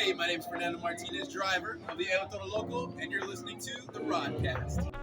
Hey, my name is Fernando Martinez, driver of the El Toro Loco, and you're listening to the Rodcast.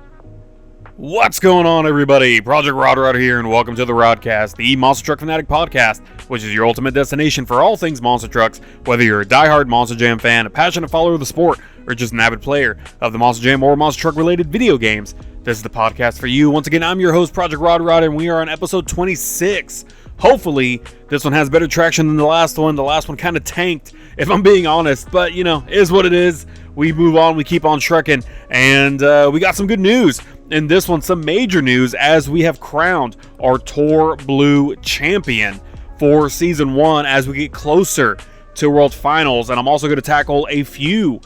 What's going on, everybody? Project Rod here, and welcome to the Rodcast, the Monster Truck Fanatic podcast, which is your ultimate destination for all things monster trucks. Whether you're a diehard Monster Jam fan, a passionate follower of the sport, or just an avid player of the Monster Jam or monster truck related video games, this is the podcast for you. Once again, I'm your host, Project Rod, and we are on episode 26. Hopefully, this one has better traction than the last one. The last one kind of tanked, if I'm being honest, but you know, it is what it is. We move on, we keep on trucking, and we got some good news. In this one, some major news as we have crowned our Tor Blue champion for Season 1 as we get closer to World Finals. And I'm also going to tackle a few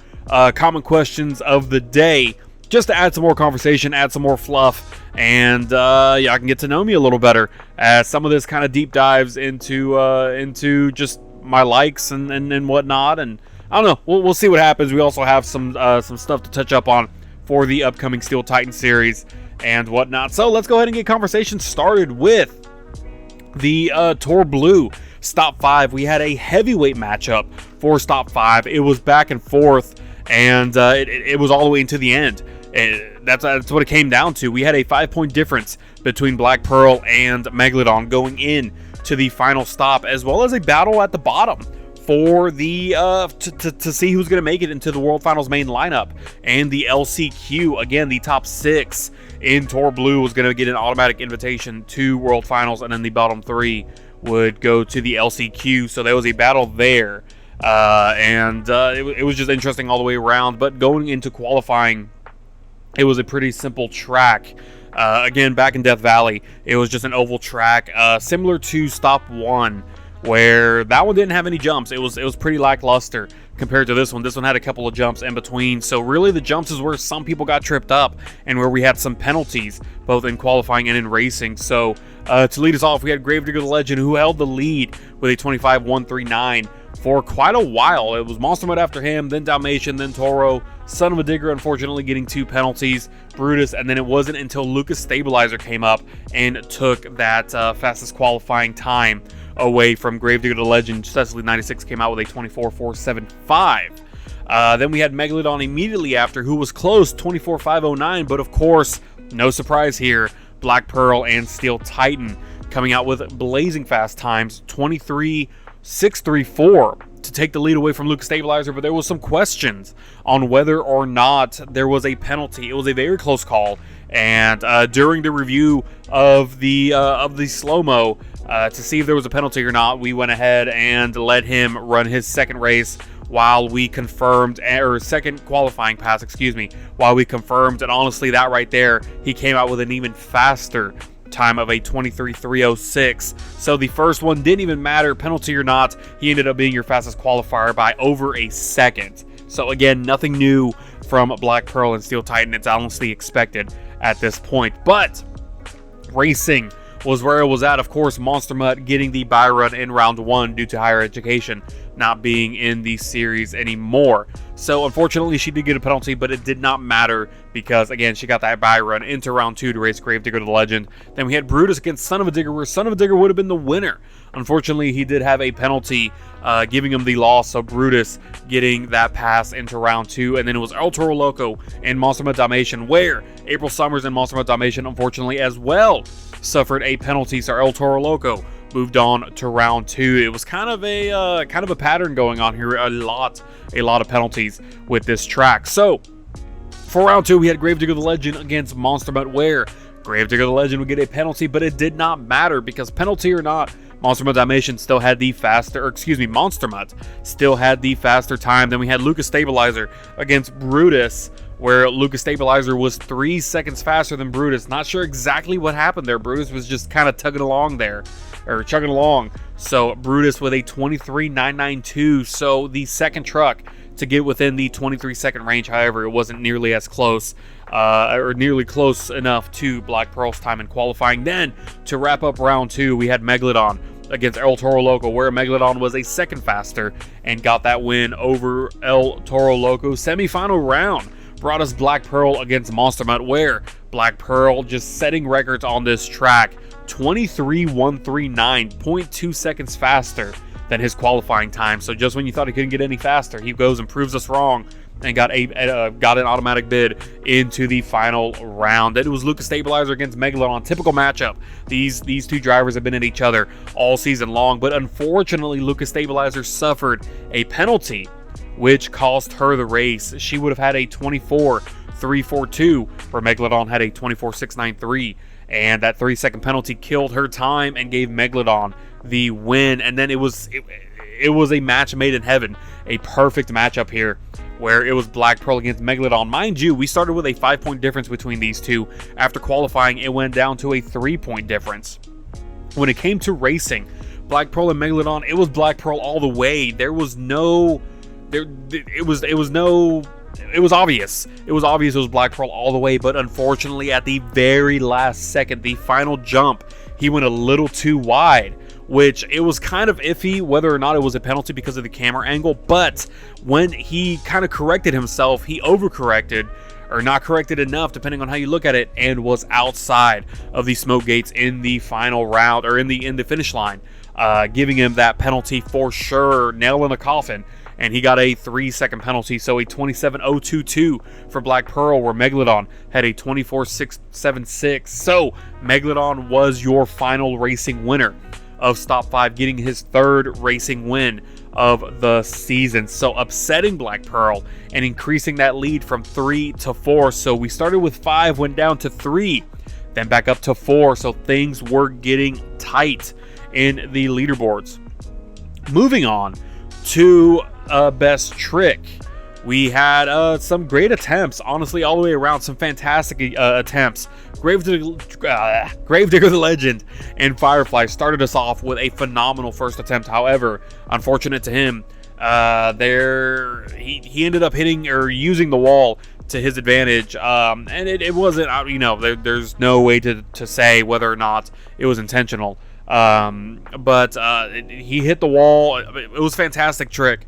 common questions of the day just to add some more conversation, add some more fluff, and I can get to know me a little better as some of this kind of deep dives into just my likes and whatnot. And I don't know, we'll see what happens. We also have some stuff to touch up on for the upcoming Steel Titan series and whatnot. So let's go ahead and get conversation started with the Tor Blue Stop 5. We had a heavyweight matchup for Stop 5. It was back and forth, and it was all the way into the end. That's what it came down to. We had a 5-point difference between Black Pearl and Megalodon going in to the final stop, as well as a battle at the bottom for the to see who's going to make it into the World Finals main lineup. And the LCQ, again, the top 6 in Tor Blue was going to get an automatic invitation to World Finals, and then the bottom 3 would go to the LCQ. So there was a battle there, and it was just interesting all the way around. But going into qualifying, it was a pretty simple track. Again, back in Death Valley, it was just an oval track, similar to Stop 1, where that one didn't have any jumps. It was pretty lackluster compared to this one. This one had a couple of jumps in between. So really the jumps is where some people got tripped up and where we had some penalties, both in qualifying and in racing. So to lead us off, we had Gravedigger the Legend, who held the lead with a 25-139 for quite a while. It was Monster Mud after him, then Dalmatian, then Toro. Son of a Digger, unfortunately, getting 2 penalties. Brutus, and then it wasn't until Lucas Stabilizer came up and took that fastest qualifying time away from Gravedigger the Legend. Cecily 96 came out with a 24.475. Then we had Megalodon immediately after, who was close, 24.509, but of course, no surprise here, Black Pearl and Steel Titan coming out with blazing fast times, 23.634 to take the lead away from Lucas Stabilizer. But there was some questions on whether or not there was a penalty. It was a very close call, and during the review of the slow-mo to see if there was a penalty or not, we went ahead and let him run his second race while we confirmed, or second qualifying pass, while we confirmed. And honestly, that right there, he came out with an even faster time of a 23.306. So the first one didn't even matter, penalty or not. He ended up being your fastest qualifier by over a second. So again, nothing new from Black Pearl and Steel Titan. It's honestly expected at this point. But racing was where it was at. Of course, Monster Mutt getting the bye run in round 1 due to higher education not being in the series anymore. So unfortunately, she did get a penalty, but it did not matter because, again, she got that bye run into round 2 to race Gravedigger the Legend. Then we had Brutus against Son of a Digger, where Son of a Digger would have been the winner. Unfortunately, he did have a penalty giving him the loss, so Brutus getting that pass into round 2. And then it was El Toro Loco and Monster Mutt Dalmatian, where April Summers and Monster Mutt Dalmatian, unfortunately, as well suffered a penalty. So El Toro Loco moved on to round 2. It was kind of a pattern going on here. A lot of penalties with this track. So for round 2, we had Gravedigger the Legend against Monster Mutt, where Gravedigger the Legend would get a penalty, but it did not matter because, penalty or not, Monster Mutt Dalmatian still had the faster, Monster Mutt still had the faster time. Then we had Lucas Stabilizer against Brutus, where Lucas Stabilizer was 3 seconds faster than Brutus. Not sure exactly what happened there. Brutus was just kind of chugging along. So Brutus with a 23.992. So the second truck to get within the 23-second range. However, it wasn't nearly as close, or nearly close enough to Black Pearl's time in qualifying. Then to wrap up round 2, we had Megalodon against El Toro Loco, where Megalodon was a second faster and got that win over El Toro Loco. Semi-final round brought us Black Pearl against Monster Mutt, where Black Pearl just setting records on this track. 23.139, 0.2 seconds faster than his qualifying time. So just when you thought he couldn't get any faster, he goes and proves us wrong and got an automatic bid into the final round. It was Lucas Stabilizer against Megalodon. Typical matchup. These two drivers have been at each other all season long, but unfortunately Lucas Stabilizer suffered a penalty which cost her the race. She would have had a 24.342 where Megalodon had a 24.693, and that 3-second penalty killed her time and gave Megalodon the win. And then it was a match made in heaven, a perfect matchup here where it was Black Pearl against Megalodon. Mind you, we started with a 5-point difference between these two. After qualifying, it went down to a 3-point difference. When it came to racing, Black Pearl and Megalodon, it was Black Pearl all the way. It was obvious. It was obvious it was Black Pearl all the way, but unfortunately at the very last second, the final jump, he went a little too wide, which it was kind of iffy whether or not it was a penalty because of the camera angle. But when he kind of corrected himself, he overcorrected, or not corrected enough depending on how you look at it, and was outside of the smoke gates in the final round, or in the finish line, giving him that penalty for sure, nail in the coffin. And he got a 3-second penalty, so a 27.022 for Black Pearl, where Megalodon had a 24.676. So Megalodon was your final racing winner of Stop 5, getting his 3rd racing win of the season. So upsetting Black Pearl and increasing that lead from 3 to 4. So we started with 5, went down to 3, then back up to 4. So things were getting tight in the leaderboards. Moving on to best trick, we had some great attempts, honestly, all the way around. Some fantastic attempps. Gravedigger the Legend and Firefly started us off with a phenomenal first attempt. However, unfortunate to him, he ended up hitting or using the wall to his advantage, and it wasn't, there's no way to say whether or not it was intentional. But he hit the wall. It was a fantastic trick.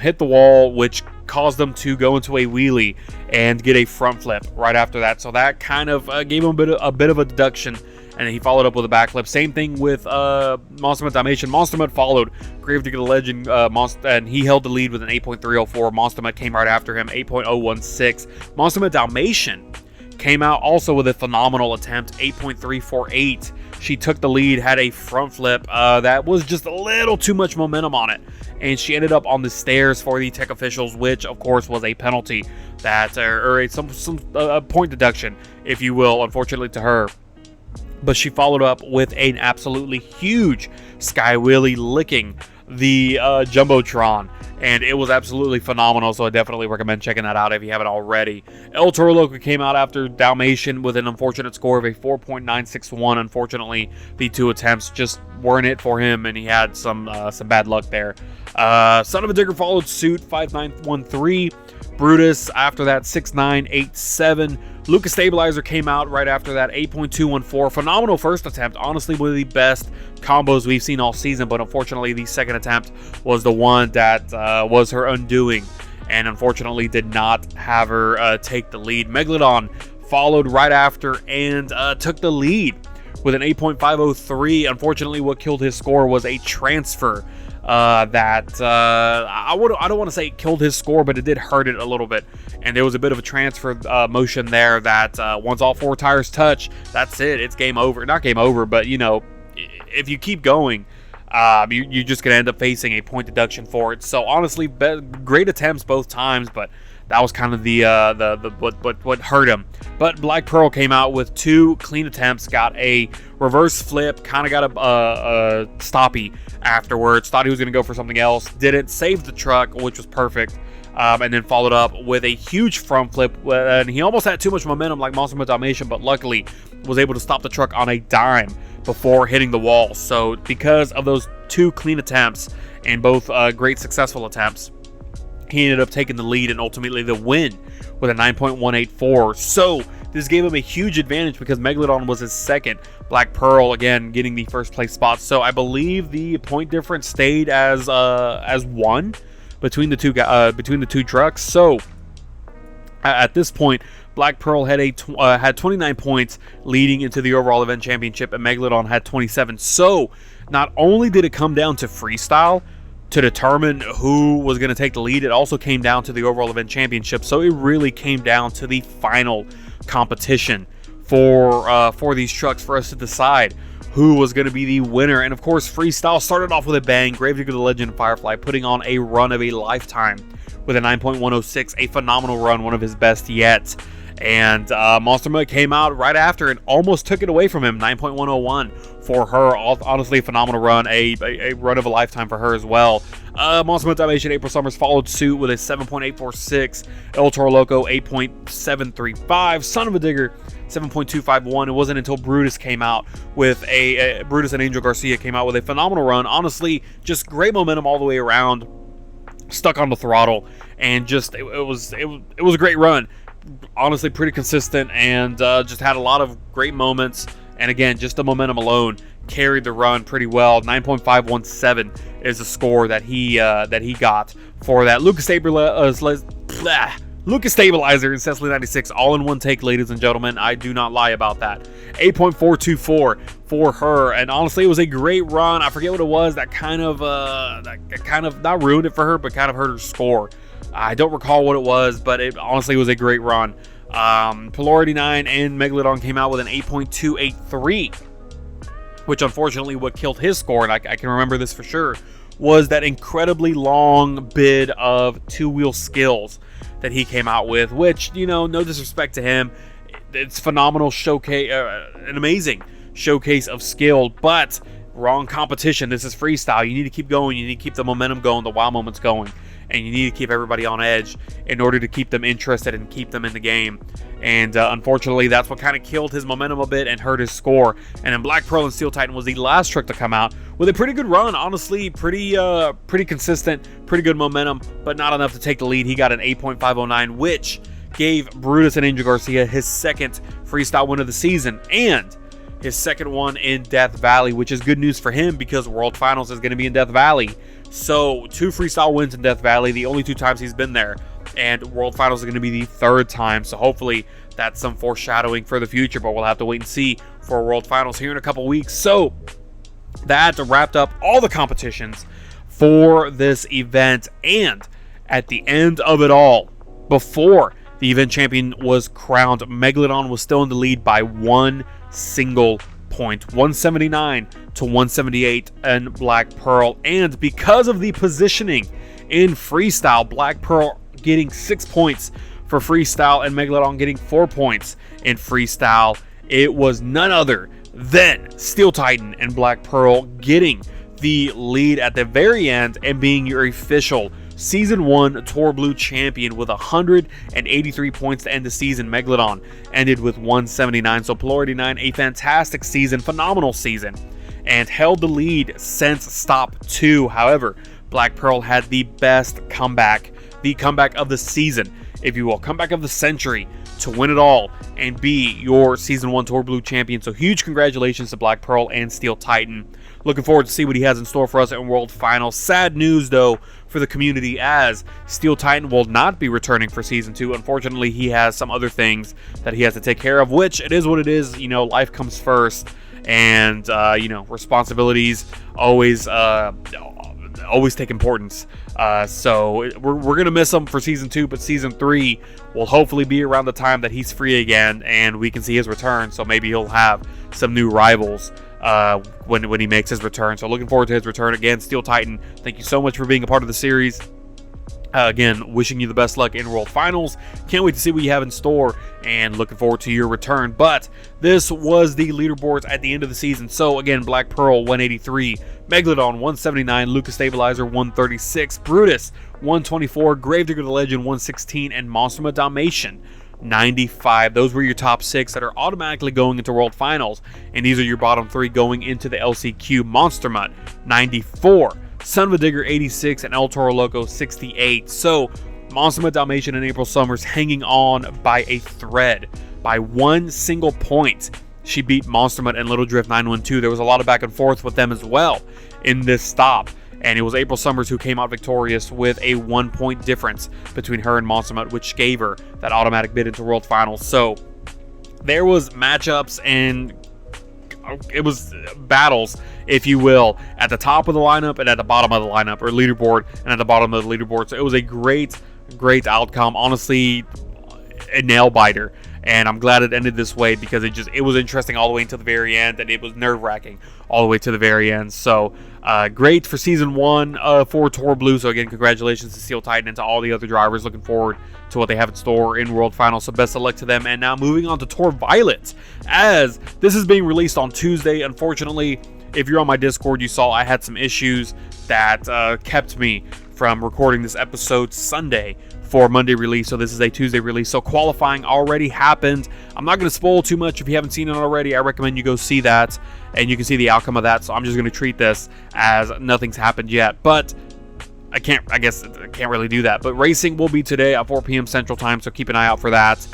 Hit the wall, which caused them to go into a wheelie and get a front flip right after that. So that kind of gave him a bit of a deduction, and he followed up with a backflip. Same thing with Monster Mud Dalmatian. Monster Mud followed Gravedigger the Legend, and he held the lead with an 8.304. Monster Mud came right after him, 8.016. Monster Mud Dalmatian came out also with a phenomenal attempt, 8.348. She took the lead, had a front flip that was just a little too much momentum on it, and she ended up on the stairs for the tech officials, which of course was a penalty, that or some point deduction, if you will, unfortunately to her. But she followed up with an absolutely huge sky wheelie, licking the Jumbotron, and it was absolutely phenomenal. So I definitely recommend checking that out if you haven't already. El Toro Loco came out after Dalmatian with an unfortunate score of a 4.961. Unfortunately, the 2 attempts just weren't it for him, and he had some bad luck there. Son of a Digger followed suit, 5.913. Brutus after that, 6.987. Lucas Stabilizer came out right after that, 8.214. Phenomenal first attempt, honestly one of the best combos we've seen all season, but unfortunately the second attempt was the one that was her undoing, and unfortunately did not have her take the lead. Megalodon followed right after and took the lead with an 8.503. Unfortunately, what killed his score was a transfer that I don't want to say it killed his score, but it did hurt it a little bit. And there was a bit of a transfer motion there that once all 4 tires touch, that's it. It's game over. Not game over, but if you keep going, you're just gonna end up facing a point deduction for it. So honestly, great attempts both times, but that was kind of the what hurt him. But Black Pearl came out with 2 clean attempts, got a reverse flip, kind of got a stoppy afterwards. Thought he was going to go for something else, didn't, save the truck, which was perfect, and then followed up with a huge front flip. And he almost had too much momentum like Monster Mud Dalmatian, but luckily was able to stop the truck on a dime before hitting the wall. So because of those 2 clean attempts and both great successful attempts, he ended up taking the lead and ultimately the win with a 9.184. So this gave him a huge advantage because Megalodon was his second. Black Pearl again getting the first place spot. So I believe the point difference stayed as 1 between the two trucks. So at this point, Black Pearl had had 29 points leading into the overall event championship, and Megalodon had 27. So not only did it come down to freestyle to determine who was going to take the lead, it also came down to the overall event championship. So it really came down to the final competition for these trucks for us to decide who was going to be the winner. And of course, freestyle started off with a bang. Gravedigger the Legend Firefly putting on a run of a lifetime with a 9.106, a phenomenal run, one of his best yet. And Monster Mud came out right after and almost took it away from him, 9.101 for her. Honestly, a phenomenal run, a run of a lifetime for her as well. Monster Mud Dalmatian April Summers followed suit with a 7.846, El Toro Loco 8.735, Son of a Digger 7.251. It wasn't until Brutus came out with Brutus and Angel Garcia came out with a phenomenal run. Honestly, just great momentum all the way around. Stuck on the throttle, and just it was a great run. Honestly, pretty consistent, and just had a lot of great moments. And again, just the momentum alone carried the run pretty well. 9.517 is the score that he got for that. Lucas Stabilizer and Cecily 96 all in one take, ladies and gentlemen. I do not lie about that. 8.424 for her, and honestly, it was a great run. I forget what it was that kind of not ruined it for her, but kind of hurt her score. I don't recall what it was, but it honestly was a great run. Polarity 9 and Megalodon came out with an 8.283, which unfortunately what killed his score, and I can remember this for sure, was that incredibly long bid of two-wheel skills that he came out with, which, you know, no disrespect to him, it's phenomenal showcase, an amazing showcase of skill, but wrong competition. This is freestyle. You need to keep going. You need to keep the momentum going, the wow moments going, and you need to keep everybody on edge in order to keep them interested and keep them in the game. And unfortunately, that's what kind of killed his momentum a bit and hurt his score. And then Black Pearl and Steel Titan was the last trick to come out with a pretty good run. Honestly, pretty consistent, pretty good momentum, but not enough to take the lead. He got an 8.509, which gave Brutus and Angel Garcia his second freestyle win of the season and his second one in Death Valley, which is good news for him because World Finals is going to be in Death Valley. So 2 freestyle wins in Death Valley, the only 2 times he's been there, and World Finals is going to be the 3rd time. So hopefully that's some foreshadowing for the future, but we'll have to wait and see for World Finals here in a couple weeks. So that wrapped up all the competitions for this event, and at the end of it all, before the event champion was crowned, Megalodon was still in the lead by 1 single point, 179 to 178 and Black Pearl. And because of the positioning in freestyle, Black Pearl getting 6 points for freestyle and Megalodon getting 4 points in freestyle, it was none other than Steel Titan and Black Pearl getting the lead at the very end and being your official Season 1 Tour Blue champion with 183 points to end the season. Megalodon ended with 179. So Polarity 9, a fantastic season, phenomenal season, and held the lead since Stop 2. However, Black Pearl had the best comeback, the comeback of the season, if you will, comeback of the century, to win it all and be your Season 1 Tour Blue champion. So huge congratulations to Black Pearl and Steel Titan. Looking forward to see what he has in store for us in World Finals. Sad news, though, for the community, as Steel Titan will not be returning for Season 2. Unfortunately, he has some other things that he has to take care of, which it is what it is. You know, life comes first, and, you know, responsibilities always take importance. So we're going to miss him for Season 2, but Season 3 will hopefully be around the time that he's free again and we can see his return. So maybe he'll have some new rivals when he makes his return. So looking forward to his return again. Steel Titan, thank you so much for being a part of the series. Again, wishing you the best luck in World Finals. Can't wait to see what you have in store and looking forward to your return. But this was the leaderboards at the end of the season. So again, Black Pearl 183, Megalodon 179, Lucas Stabilizer 136, Brutus 124, Gravedigger the Legend 116, and Monster Mud Dalmatian 95. Those were your top 6 that are automatically going into World Finals. And these are your bottom 3 going into the LCQ. Monster Mud 94. Son of a Digger 86 and El Toro Loco 68. So Monster Mud Dalmatian and April Summers hanging on by a thread, by 1 single point. She beat Monster Mud and Little Drift 912. There was a lot of back and forth with them as well in this stop. and it was April Summers who came out victorious with a 1-point difference between her and Monstermut, which gave her that automatic bid into World Finals. So there was matchups and it was battles, if you will, at the top of the lineup and at the bottom of the lineup, or leaderboard and at the bottom of the leaderboard. So it was a great outcome. Honestly, a nail biter. And I'm glad it ended this way because it was interesting all the way until the very end, and it was nerve-wracking all the way to the very end. So great for Season 1 for Tour Blue. So again, congratulations to Steel Titan and to all the other drivers. Looking forward to what they have in store in World Finals. So best of luck to them. And now moving on to Tour Violet, as this is being released on Tuesday. Unfortunately, if you're on my Discord, you saw I had some issues that kept me from recording this episode Sunday for Monday release. So this is a Tuesday release. So qualifying already happened. I'm not going to spoil too much. If you haven't seen it already, I recommend you go see that and you can see the outcome of that. So I'm just going to treat this as nothing's happened yet, but I can't really do that. But racing will be today at 4 p.m. Central Time, so keep an eye out for that.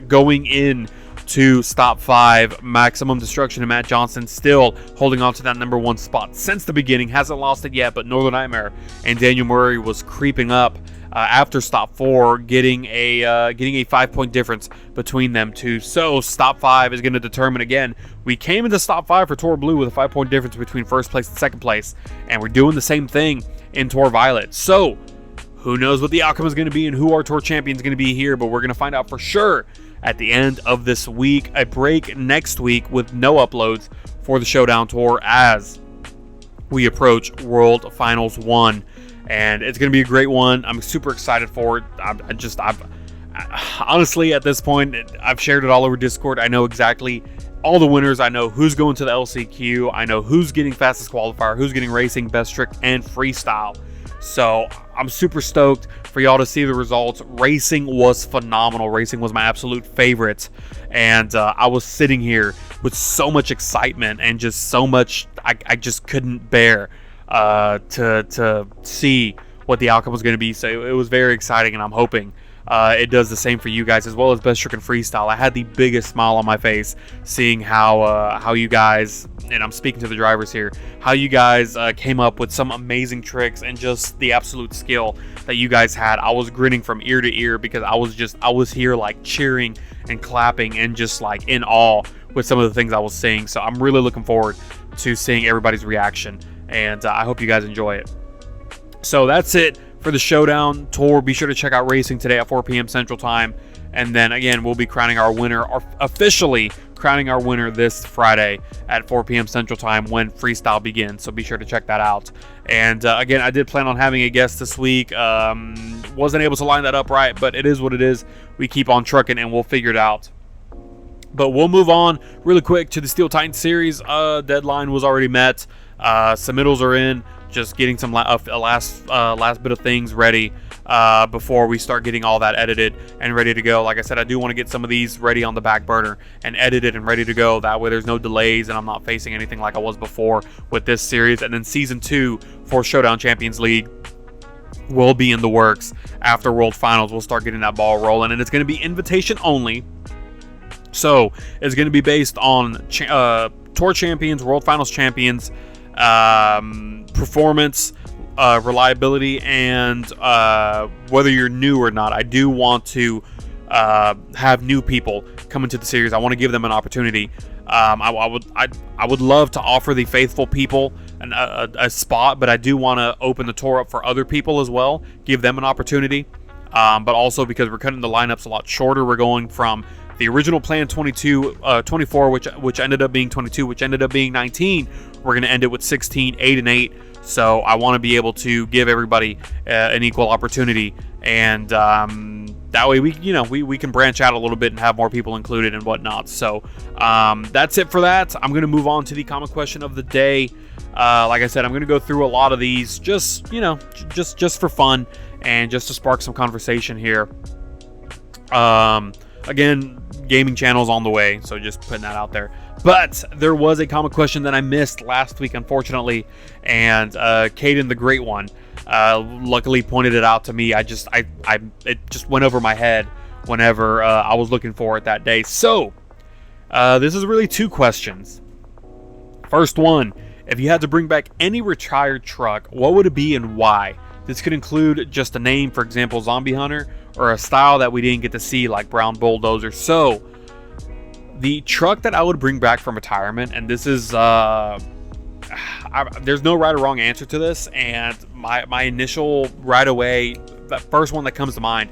Going in to Stop 5, Maximum Destruction and Matt Johnson still holding on to that number 1 spot since the beginning. Hasn't lost it yet, but Northern Nightmare and Daniel Murray was creeping up after Stop 4, getting a 5-point difference between them two. So Stop 5 is going to determine again. We came into Stop 5 for Tour Blue with a 5-point difference between first place and second place, and we're doing the same thing in Tour Violet. So who knows what the outcome is going to be and who our Tour champion is going to be here, but we're going to find out for sure at the end of this week. A break next week with no uploads for the Showdown Tour as we approach World Finals 1. And it's going to be a great one. I'm super excited for it. I've honestly, at this point, I've shared it all over Discord. I know exactly all the winners. I know who's going to the LCQ. I know who's getting fastest qualifier, who's getting racing, best trick, and freestyle. So I'm super stoked for y'all to see the results. Racing was phenomenal. Racing was my absolute favorite. And I was sitting here with so much excitement and just so much I just couldn't bear to see what the outcome was going to be. So it was very exciting, and I'm hoping it does the same for you guys, as well as best trick and freestyle. I had the biggest smile on my face seeing how you guys, and I'm speaking to the drivers here, how you guys came up with some amazing tricks and just the absolute skill that you guys had. I was grinning from ear to ear because I was here like cheering and clapping and just like in awe with some of the things I was seeing. So I'm really looking forward to seeing everybody's reaction, and I hope you guys enjoy it. So that's it for the Showdown Tour. Be sure to check out racing today at 4 p.m. Central Time. And then again, we'll be crowning our winner, or officially crowning our winner this Friday at 4 p.m. Central Time when freestyle begins. So be sure to check that out. And again, I did plan on having a guest this week. Wasn't able to line that up right, but it is what it is. We keep on trucking and we'll figure it out. But we'll move on really quick to the Steel Titan series. Deadline was already met. Submittals are in. Just getting some last bit of things ready before we start getting all that edited and ready to go. Like I said, I do want to get some of these ready on the back burner and edited and ready to go. That way there's no delays and I'm not facing anything like I was before with this series. And then Season 2 for Showdown Champions League will be in the works after World Finals. We'll start getting that ball rolling, and it's going to be invitation only. So it's going to be based on Tour Champions, World Finals Champions, performance, reliability, and whether you're new or not. I do want to have new people come into the series. I want to give them an opportunity. I would love to offer the faithful people a spot, but I do want to open the tour up for other people as well, give them an opportunity. But also because we're cutting the lineups a lot shorter, we're going from the original plan 24, which ended up being 22, which ended up being 19. We're going to end it with 16, 8 and 8. So I want to be able to give everybody an equal opportunity, and that way we can branch out a little bit and have more people included and whatnot. So that's it for that. I'm going to move on to the comment question of the day. Like I said, I'm going to go through a lot of these just for fun and just to spark some conversation here. Again, gaming channel's on the way, so just putting that out there. But there was a comment question that I missed last week, unfortunately, and Caden, the Great One, luckily pointed it out to me. It just went over my head whenever I was looking for it that day. So this is really two questions. First one if you had to bring back any retired truck, what would it be and why? This could include just a name, for example, Zombie Hunter, or a style that we didn't get to see, like Brown Bulldozer. So, the truck that I would bring back from retirement, and this is, there's no right or wrong answer to this, and my initial right away, the first one that comes to mind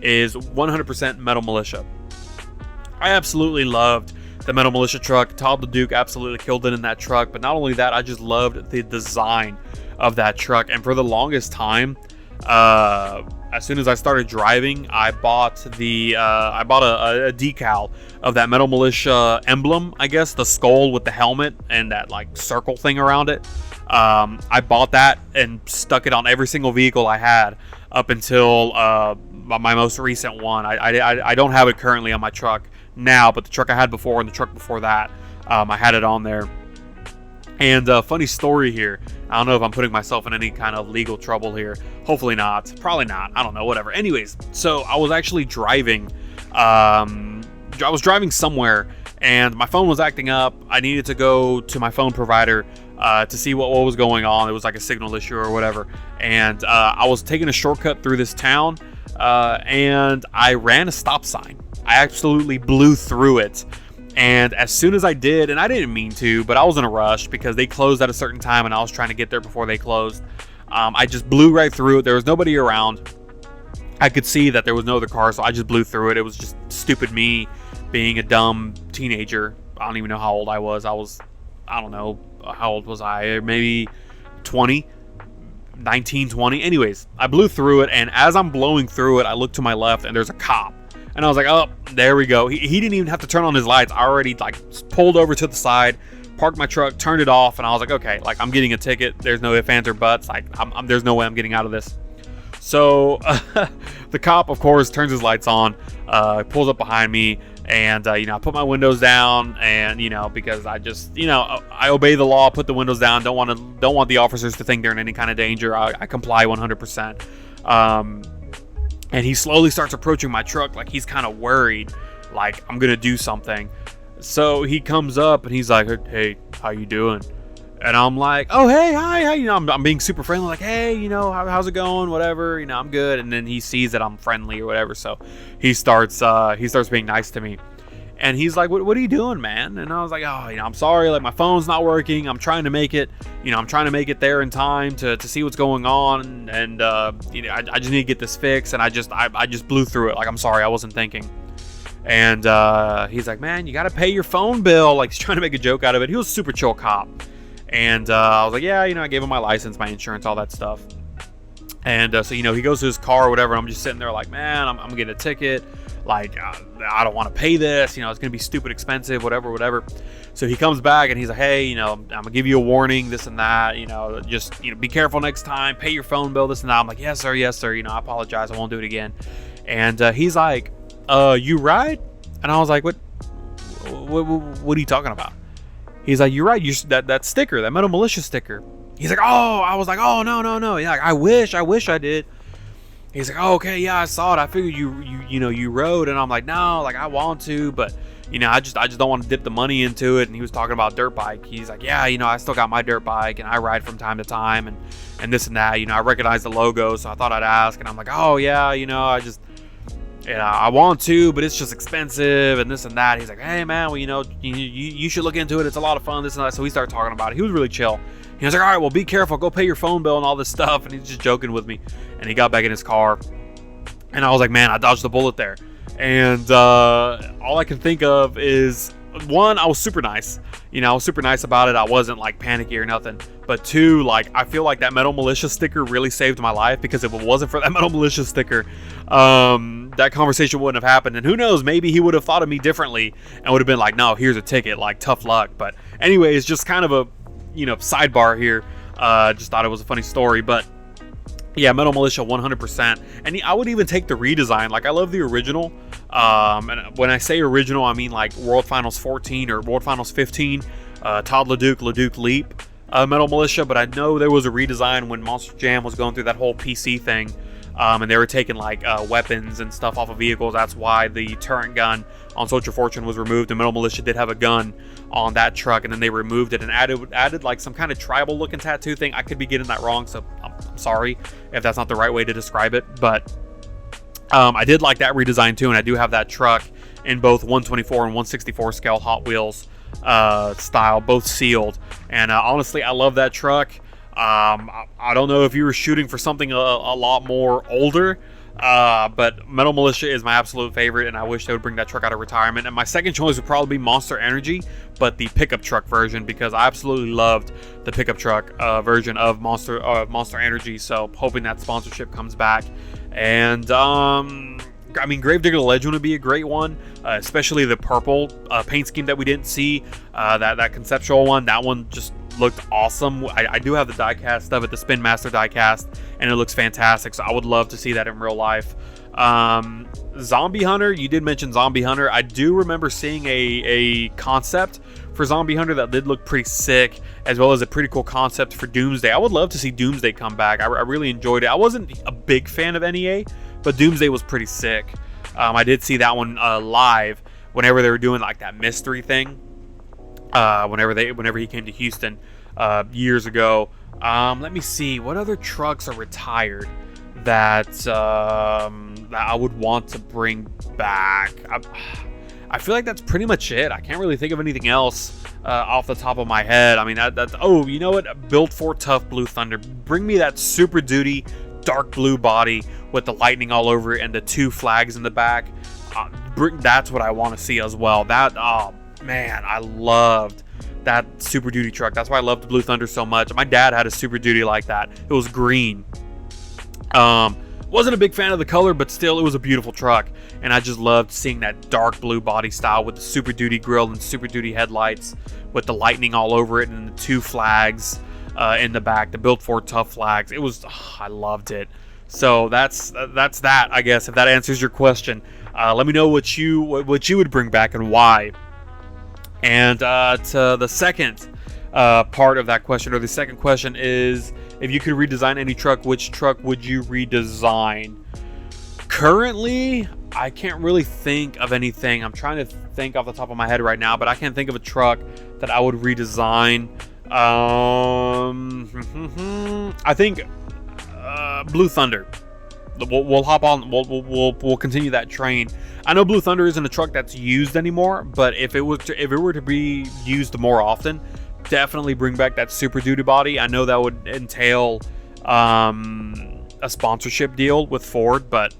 is 100% Metal Militia. I absolutely loved the Metal Militia truck. Todd LeDuc absolutely killed it in that truck, but not only that, I just loved the design of that truck. And for the longest time, as soon as I started driving, I bought a decal of that Metal Militia emblem, I guess, the skull with the helmet and that like circle thing around it. I bought that and stuck it on every single vehicle I had up until my most recent one. I don't have it currently on my truck now, but the truck I had before and the truck before that, I had it on there. And funny story here. I don't know if I'm putting myself in any kind of legal trouble here. Hopefully not. Probably not. I don't know. Whatever. Anyways, so I was actually driving. I was driving somewhere, and my phone was acting up. I needed to go to my phone provider to see what was going on. It was like a signal issue or whatever. And I was taking a shortcut through this town, and I ran a stop sign. I absolutely blew through it. And as soon as I did, and I didn't mean to, but I was in a rush because they closed at a certain time and I was trying to get there before they closed. I just blew right through it. There was nobody around. I could see that there was no other car, so I just blew through it. It was just stupid me being a dumb teenager. I don't even know how old I was. I don't know. How old was I? Maybe 20, 19, 20. Anyways, I blew through it, and as I'm blowing through it, I look to my left and there's a cop. And I was like, oh, there we go. He didn't even have to turn on his lights. I already like pulled over to the side, parked my truck, turned it off, and I was like, okay, like I'm getting a ticket. There's no ifs, ands, or buts. Like there's no way I'm getting out of this. So the cop, of course, turns his lights on, pulls up behind me, and I put my windows down, and because I just I obey the law, put the windows down. Don't want the officers to think they're in any kind of danger. I comply 100%. And he slowly starts approaching my truck like he's kind of worried, like I'm gonna do something. So he comes up and he's like, "Hey, how you doing?" And I'm like, "Oh, hey, hi." I'm being super friendly, like, "Hey, how's it going? Whatever, I'm good." And then he sees that I'm friendly or whatever, so he starts being nice to me. And he's like, what are you doing, man? And I was like, oh, I'm sorry, like my phone's not working. I'm trying to make it, I'm trying to make it there in time to see what's going on. And, I just need to get this fixed. And I just blew through it. Like, I'm sorry, I wasn't thinking. And he's like, man, you got to pay your phone bill. Like, he's trying to make a joke out of it. He was a super chill cop. And I was like, yeah, I gave him my license, my insurance, all that stuff. And so, he goes to his car or whatever. I'm just sitting there like, man, I'm going to get a ticket. Like, I don't want to pay this, it's going to be stupid expensive, whatever. So he comes back and he's like, hey, I'm going to give you a warning, this and that, just, be careful next time, pay your phone bill, this and that. I'm like, yes, sir. I apologize. I won't do it again. And he's like, you ride? And I was like, what are you talking about? He's like, you ride, that sticker, that Metal Militia sticker. He's like, oh, I was like, oh, no. Yeah, like, I wish I did. He's like, oh, okay, yeah, I saw it. I figured you rode. And I'm like, no, like I want to, but I just don't want to dip the money into it. And he was talking about dirt bike. He's like, yeah, I still got my dirt bike and I ride from time to time and this and that. I recognize the logo, so I thought I'd ask. And I'm like, oh yeah, I want to, but it's just expensive and this and that. He's like, hey man, well, you should look into it. It's a lot of fun, this and that. So we started talking about it. He was really chill. He was like, all right, well, be careful. Go pay your phone bill and all this stuff. And he's just joking with me. And he got back in his car. And I was like, man, I dodged the bullet there. And all I can think of is, one, I was super nice. I was super nice about it. I wasn't like panicky or nothing. But two, like, I feel like that Metal Militia sticker really saved my life. Because if it wasn't for that Metal Militia sticker, that conversation wouldn't have happened. And who knows, maybe he would have thought of me differently and would have been like, no, here's a ticket. Like, tough luck. But anyways, just kind of a sidebar here. Just thought it was a funny story, but yeah, Metal Militia 100%. And I would even take the redesign. Like, I love the original. And when I say original, I mean like World Finals 14 or World Finals 15. Todd LeDuc Leap Metal Militia. But I know there was a redesign when Monster Jam was going through that whole PC thing. and they were taking like weapons and stuff off of vehicles. That's why the turret gun on Soldier Fortune was removed. The Metal Militia did have a gun on that truck, and then they removed it and added like some kind of tribal looking tattoo thing. I could be getting that wrong, so I'm sorry if that's not the right way to describe it, but I did like that redesign too, and I do have that truck in both 124 and 164 scale Hot Wheels style, both sealed. And honestly, I love that truck. I don't know if you were shooting for something a lot more older, but Metal Militia is my absolute favorite, and I wish they would bring that truck out of retirement. And my second choice would probably be Monster Energy, but the pickup truck version, because I absolutely loved the pickup truck version of Monster Energy. So hoping that sponsorship comes back. And I mean, Gravedigger the Legend would be a great one, especially the purple paint scheme that we didn't see, that conceptual one. That one just looked awesome. I do have the diecast of it, the Spin Master diecast, and it looks fantastic, so I would love to see that in real life. Zombie Hunter, you did mention Zombie Hunter. I do remember seeing a concept for Zombie Hunter that did look pretty sick, as well as a pretty cool concept for Doomsday. I would love to see Doomsday come back. I really enjoyed it. I wasn't a big fan of NEA, but Doomsday was pretty sick. I did see that one live whenever they were doing like that mystery thing. Whenever he came to Houston years ago. Let me see, what other trucks are retired that I would want to bring back. I feel like that's pretty much it. I can't really think of anything else off the top of my head. I mean, oh, you know what? Built for Tough Blue Thunder. Bring me that Super Duty dark blue body with the lightning all over it and the 2 flags in the back. That's what I want to see as well. Oh man, I loved that Super Duty truck. That's why I loved the Blue Thunder so much. My dad had a Super Duty like that. It was green. Wasn't a big fan of the color, but still, it was a beautiful truck. And I just loved seeing that dark blue body style with the Super Duty grille and Super Duty headlights with the lightning all over it and the 2 flags in the back, the Built for Tough flags. It was, I loved it. So that's that, I guess, if that answers your question. Let me know what you would bring back and why. And to the second part of that question, or the second question is, if you could redesign any truck, which truck would you redesign? Currently, I can't really think of anything. I'm trying to think off the top of my head right now, but I can't think of a truck that I would redesign. I think Blue Thunder. We'll hop on. We'll continue that train. I know Blue Thunder isn't a truck that's used anymore, but if it were to be used more often, definitely bring back that Super Duty body. I know that would entail a sponsorship deal with Ford, but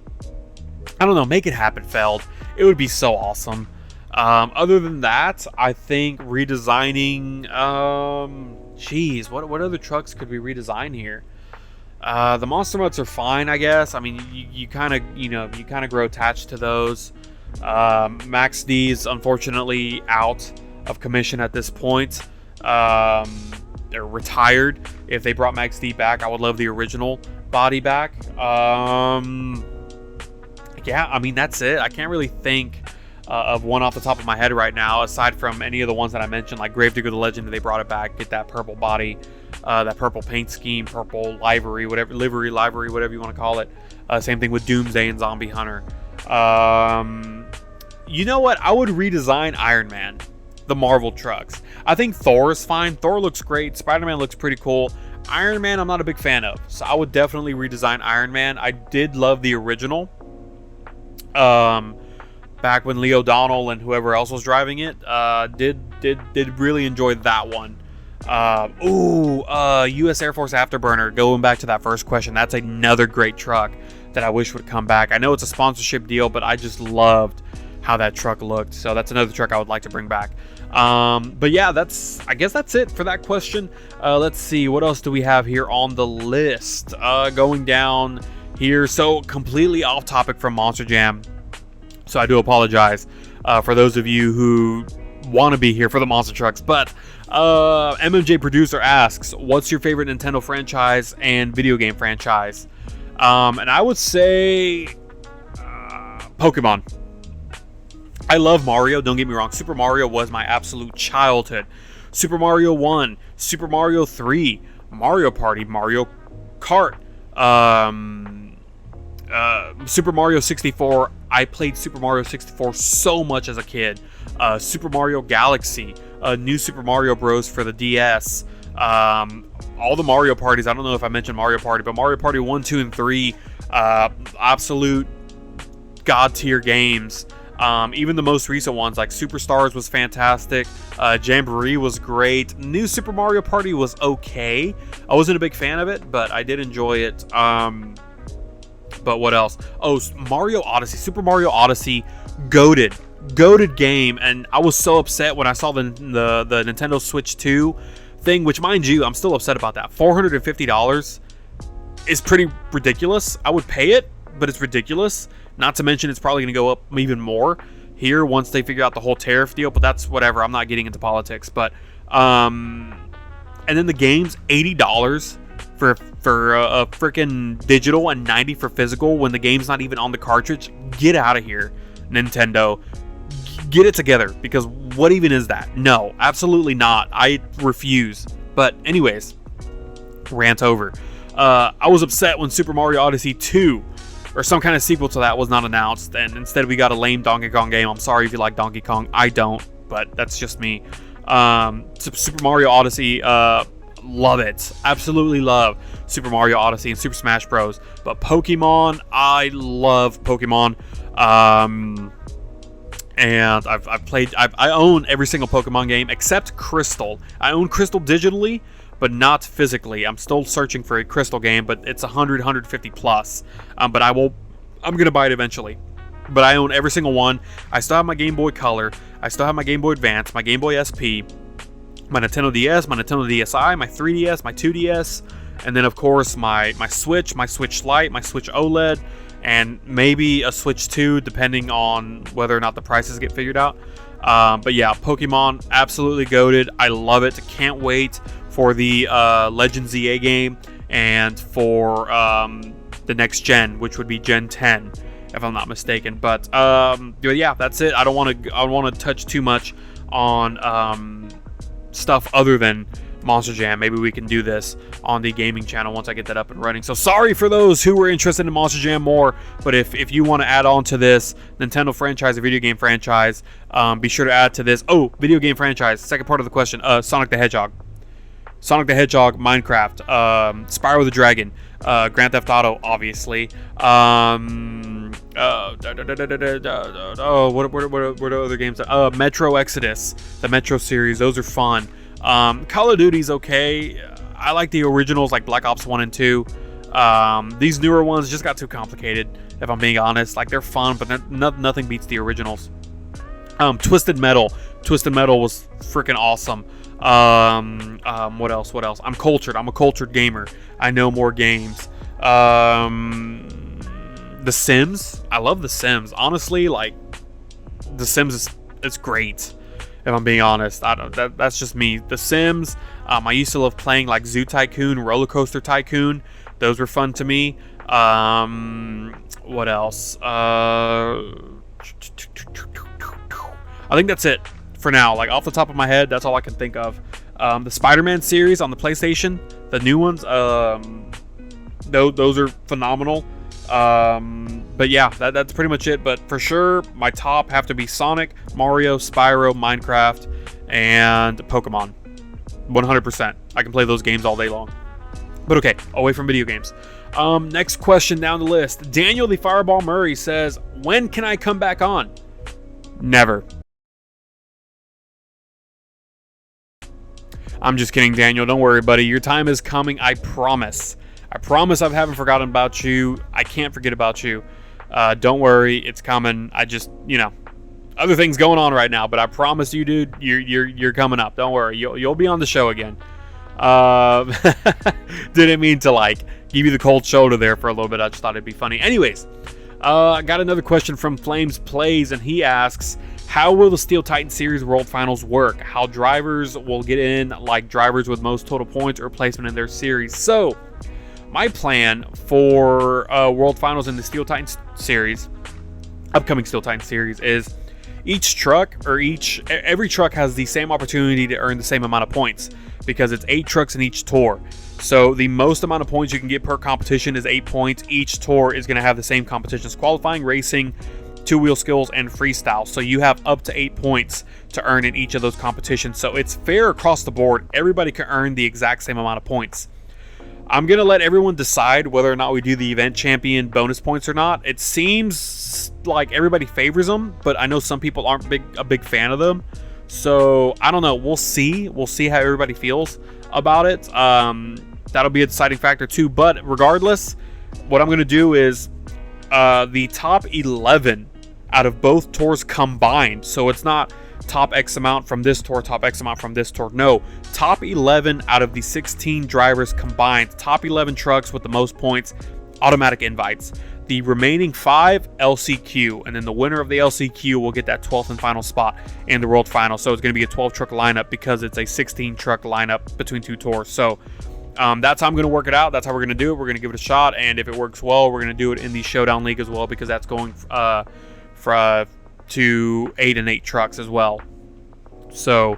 I don't know. Make it happen, Feld. It would be so awesome. Other than that, I think redesigning. What other trucks could we redesign here? The Monster Mutts are fine, I guess. I mean, you kind of grow attached to those. Max D's unfortunately out of commission at this point. They're retired. If they brought Max D back, I would love the original body back. Yeah, I mean, that's it. I can't really think of one off the top of my head right now, aside from any of the ones that I mentioned, like Gravedigger the Legend. They brought it back, get that purple body, that purple paint scheme, purple livery, whatever you want to call it. Same thing with Doomsday and Zombie Hunter. You know what? I would redesign Iron Man, the Marvel trucks. I think Thor is fine. Thor looks great. Spider-Man looks pretty cool. Iron Man, I'm not a big fan of, so I would definitely redesign Iron Man. I did love the original. Back when Lee O'Donnell and whoever else was driving it, did really enjoy that one. U.S. Air Force Afterburner. Going back to that first question, that's another great truck that I wish would come back. I know it's a sponsorship deal, but I just loved how that truck looked. So that's another truck I would like to bring back. But yeah, I guess that's it for that question. Let's see, what else do we have here on the list? Going down here, so completely off topic from Monster Jam. So I do apologize for those of you who want to be here for the monster trucks. But MMJ Producer asks, what's your favorite Nintendo franchise and video game franchise? And I would say Pokemon. I love Mario, don't get me wrong. Super Mario was my absolute childhood. Super Mario 1, Super Mario 3, Mario Party, Mario Kart, Super Mario 64. I played Super Mario 64 so much as a kid. Super Mario Galaxy, New Super Mario Bros. For the DS. All the Mario parties. I don't know if I mentioned Mario Party, but Mario Party 1, 2, and 3, absolute god tier games. Even the most recent ones like Superstars was fantastic. Jamboree was great. New Super Mario Party was okay. I wasn't a big fan of it, but I did enjoy it. But what else? Oh, Mario Odyssey. Super Mario Odyssey, goated game, and I was so upset when I saw the Nintendo Switch 2 thing, which, mind you, I'm still upset about that. $450 is pretty ridiculous. I would pay it, but it's ridiculous. Not to mention it's probably going to go up even more here once they figure out the whole tariff deal, but that's whatever. I'm not getting into politics. But and then the games, $80 for a freaking digital and $90 for physical when the game's not even on the cartridge. Get out of here, Nintendo. Get it together, because what even is that? No, absolutely not. I refuse. But anyways, rant over. I was upset when Super Mario Odyssey 2 or some kind of sequel to that was not announced, and instead we got a lame Donkey Kong game. I'm sorry if you like Donkey Kong. I don't, but that's just me. Super Mario Odyssey, love it. Absolutely love Super Mario Odyssey and Super Smash Bros. But Pokemon, I love Pokemon. And I own every single Pokemon game except Crystal. I own Crystal digitally, but not physically. I'm still searching for a Crystal game, but it's 150 plus. But I'm gonna buy it eventually. But I own every single one. I still have my Game Boy Color. I still have my Game Boy Advance, my Game Boy SP, my Nintendo DS, my Nintendo DSi, my 3DS, my 2DS, and then of course my Switch Lite, my Switch OLED, and maybe a Switch 2 depending on whether or not the prices get figured out. But yeah, Pokemon, absolutely goated. I love it. Can't wait for the Legend ZA game and for the next gen, which would be Gen 10, if I'm not mistaken. But yeah, that's it. I don't want to touch too much on stuff other than Monster Jam. Maybe we can do this on the gaming channel once I get that up and running. So sorry for those who were interested in Monster Jam more, but if you want to add on to this Nintendo franchise, a video game franchise, be sure to add to this. Oh, video game franchise, second part of the question, Sonic the Hedgehog, Minecraft, Spyro the Dragon, Grand Theft Auto, obviously. What are other games? Metro Exodus, the Metro series, those are fun. Call of Duty's okay. I like the originals like Black Ops 1 and 2. These newer ones just got too complicated, if I'm being honest. Like, they're fun, but nothing beats the originals. Twisted Metal was freaking awesome. What else? I'm cultured. I'm a cultured gamer. I know more games. The Sims. I love The Sims. Honestly, like, The Sims is great, if I'm being honest. That's just me. The Sims. I used to love playing like Zoo Tycoon, Roller Coaster Tycoon. Those were fun to me. What else? I think that's it for now. Like, off the top of my head, that's all I can think of. The Spider-Man series on the PlayStation, the new ones, those are phenomenal. But yeah, that's pretty much it. But for sure, my top have to be Sonic, Mario, Spyro, Minecraft, and Pokemon. 100%. I can play those games all day long. But okay, away from video games. Next question down the list. Daniel the Fireball Murray says, when can I come back on? Never. I'm just kidding, Daniel. Don't worry, buddy. Your time is coming. I promise. I promise I haven't forgotten about you. I can't forget about you. Don't worry. It's coming. I just, other things going on right now, but I promise you, dude, you're coming up. Don't worry. You'll be on the show again. Didn't mean to give you the cold shoulder there for a little bit. I just thought it'd be funny. Anyways, I got another question from Flames Plays, and he asks, how will the Steel Titan Series World Finals work? How drivers will get in, like drivers with most total points or placement in their series? So, my plan for World Finals in the Steel Titan Series, upcoming Steel Titan Series, is every truck has the same opportunity to earn the same amount of points. because it's 8 trucks in each tour. So the most amount of points you can get per competition is 8 points. Each tour is going to have the same competitions: qualifying, racing, 2-wheel skills, and freestyle. So you have up to 8 points to earn in each of those competitions. So it's fair across the board. Everybody can earn the exact same amount of points. I'm going to let everyone decide whether or not we do the event champion bonus points or not. It seems like everybody favors them, but I know some people aren't a big fan of them. So I don't know. We'll see. We'll see how everybody feels about it. That'll be a deciding factor too. But regardless, what I'm going to do is the top 11 out of both tours combined. So it's not top X amount from this tour, top X amount from this tour. No, top 11 out of the 16 drivers combined, top 11 trucks with the most points, automatic invites. The remaining 5, LCQ, and then the winner of the LCQ will get that 12th and final spot in the World Final. So it's going to be a 12 truck lineup because it's a 16 truck lineup between 2 tours. So that's how I'm going to work it out. That's how we're going to do it. We're going to give it a shot, and if it works well, we're going to do it in the Showdown League as well, because that's going to 8 and 8 trucks as well. So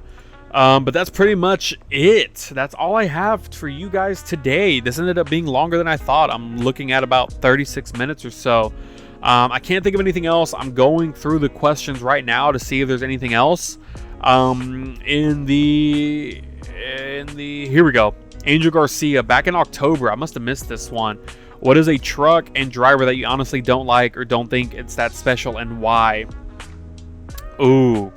but that's pretty much it. That's all I have for you guys today. This ended up being longer than I thought. I'm looking at about 36 minutes or so. I can't think of anything else. I'm going through the questions right now to see if there's anything else. Here we go. Angel Garcia, back in October. I must have missed this one. What is a truck and driver that you honestly don't like or don't think it's that special, and why? Ooh.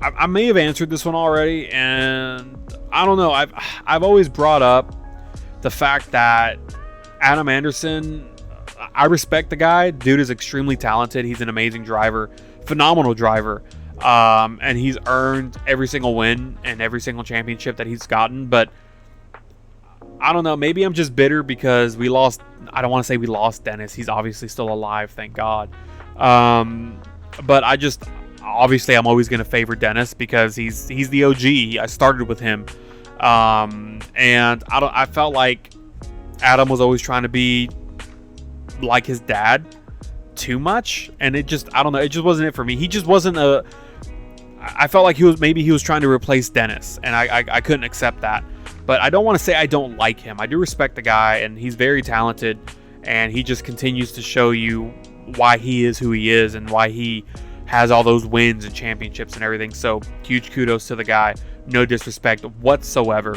I may have answered this one already, and I don't know. I've always brought up the fact that Adam Anderson, I respect the guy. Dude is extremely talented. He's an amazing driver, phenomenal driver. And he's earned every single win and every single championship that he's gotten. But I don't know. Maybe I'm just bitter because we lost. I don't want to say we lost Dennis. He's obviously still alive, thank God. But obviously I'm always going to favor Dennis because he's the OG. I started with him. And I felt like Adam was always trying to be like his dad too much, and I don't know, it just wasn't it for me. He just wasn't I felt like he was trying to replace Dennis, and I couldn't accept that. But I don't want to say I don't like him. I do respect the guy, and he's very talented, and he just continues to show you why he is who he is and why he has all those wins and championships and everything. So huge kudos to the guy. No disrespect whatsoever.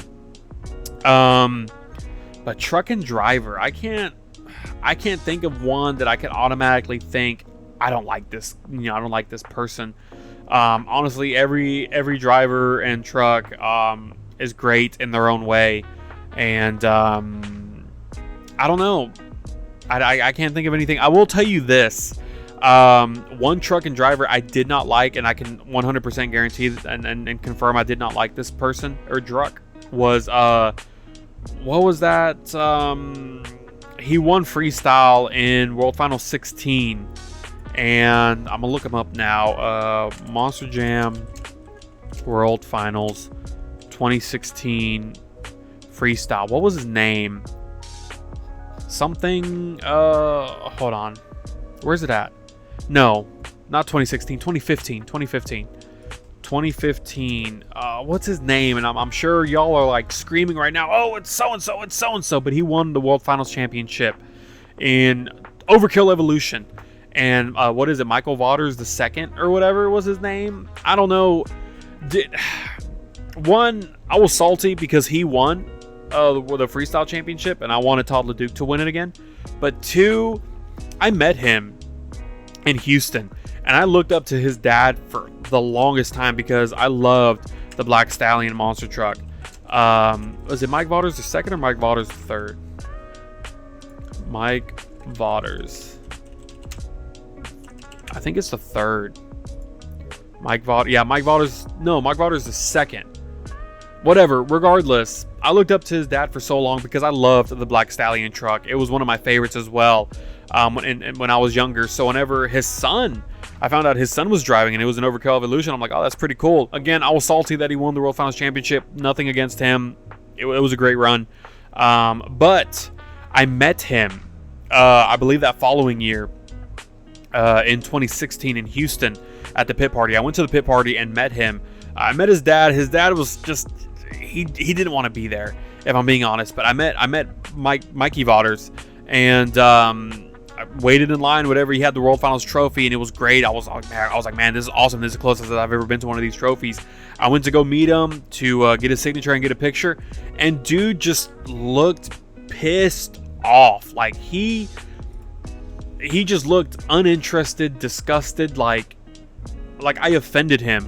But truck and driver, I can't think of one that I can automatically think I don't like this. I don't like this person. Honestly, every driver and truck is great in their own way, and I don't know. I can't think of anything. I will tell you this. One truck and driver I did not like, and I can 100% guarantee and confirm I did not like this person or truck, was what was that? He won freestyle in World Final 16, and I'm gonna look him up now. Monster Jam World Finals 2016 freestyle. What was his name? Something. Hold on. Where's it at? No, not 2016. 2015. What's his name? And I'm sure y'all are like screaming right now, oh, it's so-and-so, it's so-and-so. But he won the World Finals Championship in Overkill Evolution. And what is it? Michael Waters II or whatever was his name? I don't know. One, I was salty because he won the Freestyle Championship, and I wanted Todd LeDuc to win it again. But two, I met him in Houston, and I looked up to his dad for the longest time because I loved the Black Stallion monster truck. Was it Mike Waters II or Mike Waters III? Mike Waters. I think it's the third. Mike Waters. No, Mike Waters II. Whatever. Regardless, I looked up to his dad for so long because I loved the Black Stallion truck. It was one of my favorites as well. When I was younger. So whenever I found out his son was driving and it was an Overkill Evolution, I'm like, oh, that's pretty cool. Again, I was salty that he won the World Finals Championship. Nothing against him. It was a great run. But I met him, I believe that following year, in 2016 in Houston at the pit party. I went to the pit party and met him I met his dad. His dad was just, he didn't want to be there, if I'm being honest. But I met Mikey Vaughters, and I waited in line, whatever. He had the World Finals trophy, and it was great. I was like, man, this is awesome. This is the closest that I've ever been to one of these trophies. I went to go meet him to get his signature and get a picture, and dude just looked pissed off. Like he just looked uninterested, disgusted, like I offended him.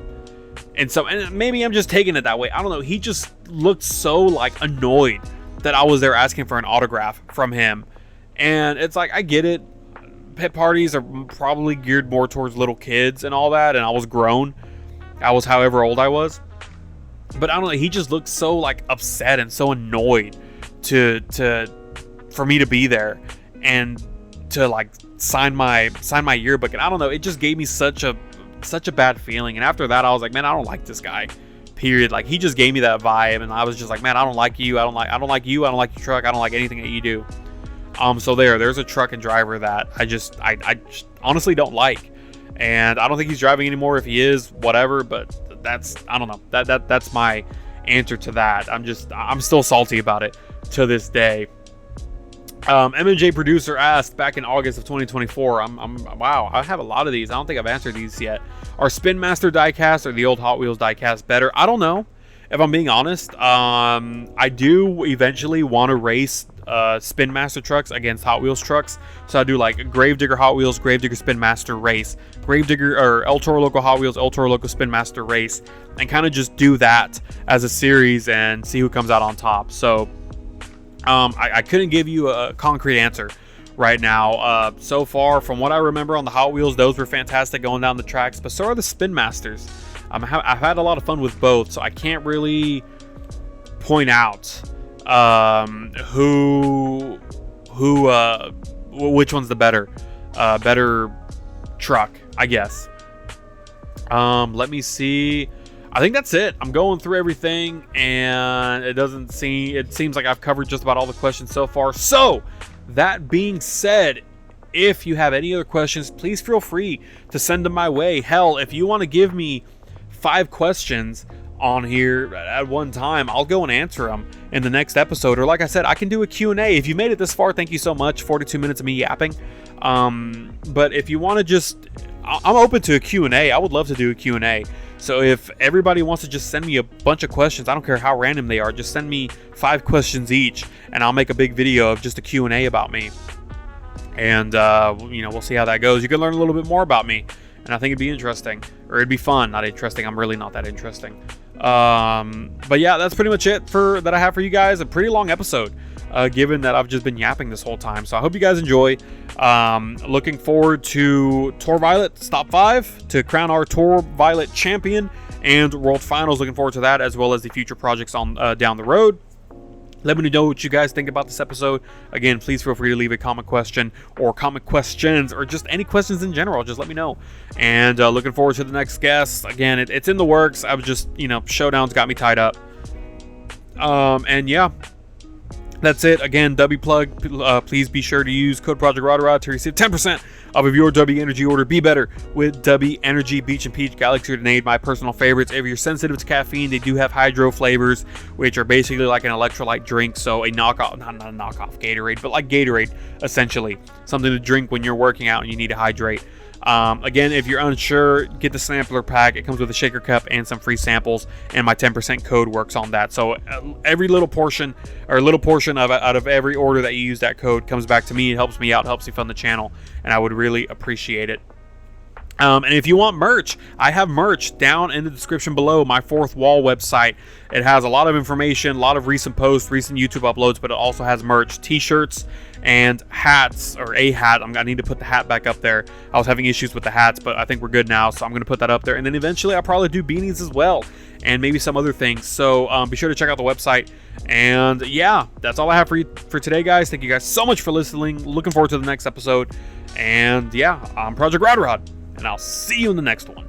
And so, and maybe I'm just taking it that way. I don't know. He just looked so like annoyed that I was there asking for an autograph from him. And it's like, I get it. Pet parties are probably geared more towards little kids and all that. And I was grown. I was however old I was. But I don't know. He just looked so like upset and so annoyed for me to be there and to like sign my yearbook. And I don't know. It just gave me such a bad feeling. And after that, I was like, man, I don't like this guy. Period. Like, he just gave me that vibe, and I was just like, man, I don't like you. I don't like you. I don't like your truck. I don't like anything that you do. So there's a truck and driver that I just honestly don't like, and I don't think he's driving anymore. If he is, whatever. But I don't know. That's my answer to that. I'm still salty about it to this day. MJ producer asked back in August of 2024. Wow, I have a lot of these. I don't think I've answered these yet. Are Spin Master diecast or the old Hot Wheels diecast better? I don't know, if I'm being honest. I do eventually want to race Spin Master trucks against Hot Wheels trucks. So I do like Gravedigger Hot Wheels, Gravedigger Spin Master race, Gravedigger or El Toro Loco Hot Wheels, El Toro Loco Spin Master race, and kind of just do that as a series and see who comes out on top. So I couldn't give you a concrete answer right now. So far, from what I remember on the Hot Wheels, those were fantastic going down the tracks, but so are the Spin Masters. I've had a lot of fun with both, so I can't really point out which one's the better truck, I guess. Let me see. I think that's it. I'm going through everything, and it seems like I've covered just about all the questions so far. So, that being said, if you have any other questions, please feel free to send them my way. Hell, if you want to give me 5 questions on here at one time, I'll go and answer them in the next episode. Or like I said, I can do a Q&A. If you made it this far, thank you so much. 42 minutes of me yapping. But if you want to just... I'm open to a Q&A. I would love to do a Q&A. So if everybody wants to just send me a bunch of questions, I don't care how random they are, just send me 5 questions each, and I'll make a big video of just a Q&A about me. And, we'll see how that goes. You can learn a little bit more about me, and I think it'd be interesting. Or it'd be fun, not interesting. I'm really not that interesting. But yeah, that's pretty much it that I have for you guys. A pretty long episode, given that I've just been yapping this whole time. So I hope you guys enjoy. Looking forward to Tour Violet Top 5 to crown our Tour Violet champion, and World Finals. Looking forward to that, as well as the future projects on down the road. Let me know what you guys think about this episode. Again, please feel free to leave a comment question or comment questions or just any questions in general. Just let me know. And looking forward to the next guest. Again, it's in the works. I was just, Showdown's got me tied up. And yeah, that's it. Again, W plug. Please be sure to use code Project Rodrod to receive 10% off of your W Energy order. Be better with W Energy Beach and Peach Galaxy Grenade, my personal favorites. If you're sensitive to caffeine, they do have hydro flavors, which are basically like an electrolyte drink. So a knockoff, not a knockoff Gatorade, but like Gatorade, essentially. Something to drink when you're working out and you need to hydrate. Again, if you're unsure, get the sampler pack. It comes with a shaker cup and some free samples, and my 10% code works on that. So every little portion out of every order that you use that code comes back to me. It helps me out, helps me fund the channel, and I would really appreciate it. And if you want merch, I have merch down in the description below, my Fourth Wall website. It has a lot of information, a lot of recent posts, recent YouTube uploads, but it also has merch, t-shirts, and hats, or a hat. I need to put the hat back up there. I was having issues with the hats, but I think we're good now, so I'm going to put that up there. And then eventually I'll probably do beanies as well, and maybe some other things. So be sure to check out the website. And yeah, that's all I have for you for today, guys. Thank you guys so much for listening. Looking forward to the next episode. And yeah, I'm Project Rodrod, and I'll see you in the next one.